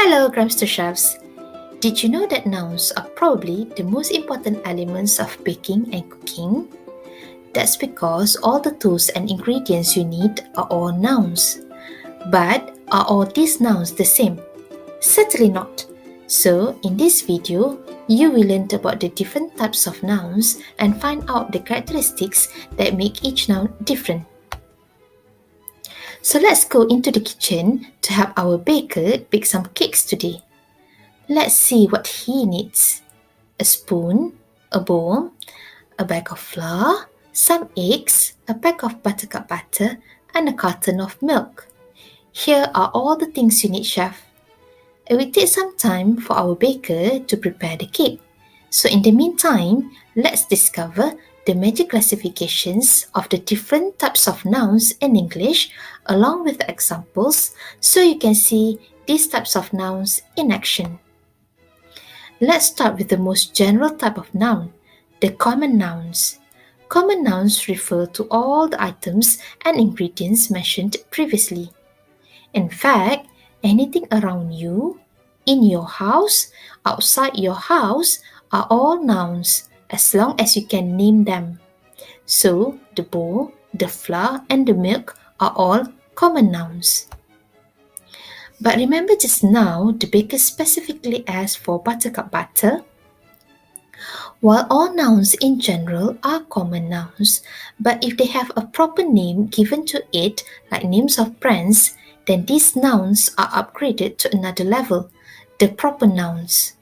Hello, Gramster Chefs! Did you know that nouns are probably the most important elements of baking and cooking? That's because all the tools and ingredients you need are all nouns. But are all these nouns the same? Certainly not. So, in this video, you will learn about the different types of nouns and find out the characteristics that make each noun different. So let's go into the kitchen to help our baker bake some cakes today. Let's see what he needs. A spoon, a bowl, a bag of flour, some eggs, a pack of buttercup butter, and a carton of milk. Here are all the things you need, chef. It will take some time for our baker to prepare the cake. So in the meantime, let's discover the major classifications of the different types of nouns in English along with the examples so you can see these types of nouns in action. Let's start with the most general type of noun, the common nouns. Common nouns refer to all the items and ingredients mentioned previously. In fact, anything around you, in your house, outside your house are all nouns as long as you can name them. So, the bowl, the flour, and the milk are all common nouns. But remember just now, the baker specifically asked for buttercup butter? While all nouns in general are common nouns, but if they have a proper name given to it, like names of brands, then these nouns are upgraded to another level, the proper nouns.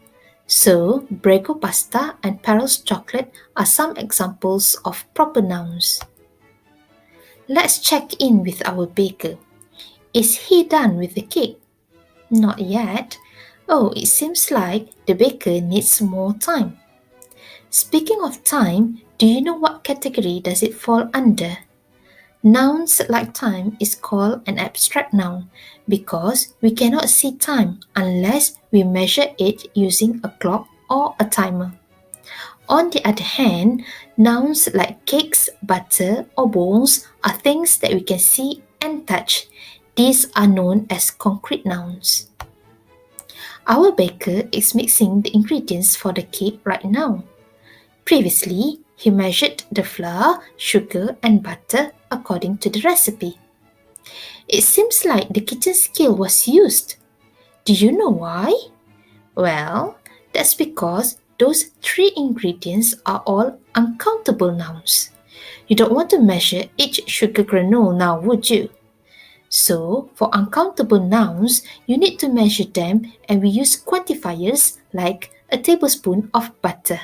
So, Prego pasta and Perel's chocolate are some examples of proper nouns. Let's check in with our baker. Is he done with the cake? Not yet. Oh, it seems like the baker needs more time. Speaking of time, do you know what category does it fall under? Nouns like time is called an abstract noun because we cannot see time unless we measure it using a clock or a timer. On the other hand, nouns like cakes, butter, or bowls are things that we can see and touch. These are known as concrete nouns. Our baker is mixing the ingredients for the cake right now. Previously, he measured the flour, sugar, and butter according to the recipe. It seems like the kitchen scale was used. Do you know why? Well, that's because those three ingredients are all uncountable nouns. You don't want to measure each sugar granule now, would you? So, for uncountable nouns, you need to measure them and we use quantifiers like a tablespoon of butter.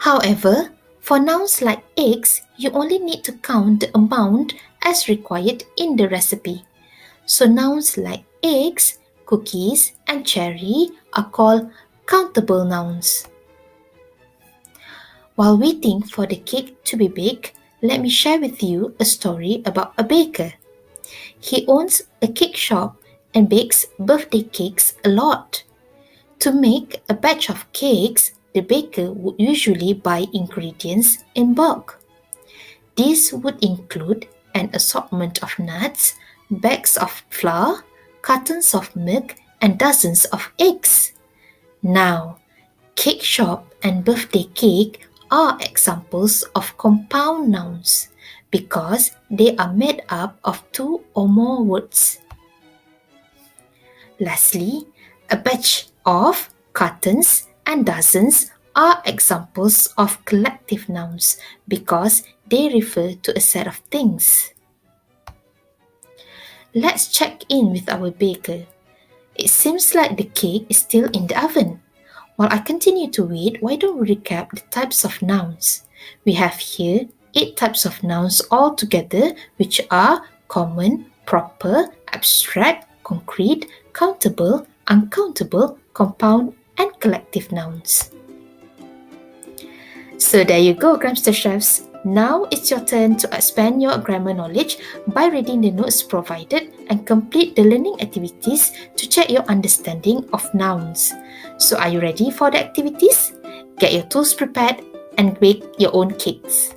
However, for nouns like eggs, you only need to count the amount as required in the recipe. So nouns like eggs, cookies, and cherry are called countable nouns. While waiting for the cake to be baked, let me share with you a story about a baker. He owns a cake shop and bakes birthday cakes a lot. To make a batch of cakes, the baker would usually buy ingredients in bulk. This would include an assortment of nuts, bags of flour, cartons of milk, and dozens of eggs. Now, cake shop and birthday cake are examples of compound nouns because they are made up of two or more words. Lastly, a batch of, cartons, and dozens are examples of collective nouns because they refer to a set of things. Let's check in with our baker. It seems like the cake is still in the oven. While I continue to wait, why don't we recap the types of nouns? We have here 8 types of nouns altogether, which are common, proper, abstract, concrete, countable, uncountable, compound, and collective nouns. So there you go, Gramster Chefs. Now it's your turn to expand your grammar knowledge by reading the notes provided and complete the learning activities to check your understanding of nouns. So are you ready for the activities? Get your tools prepared and bake your own cakes.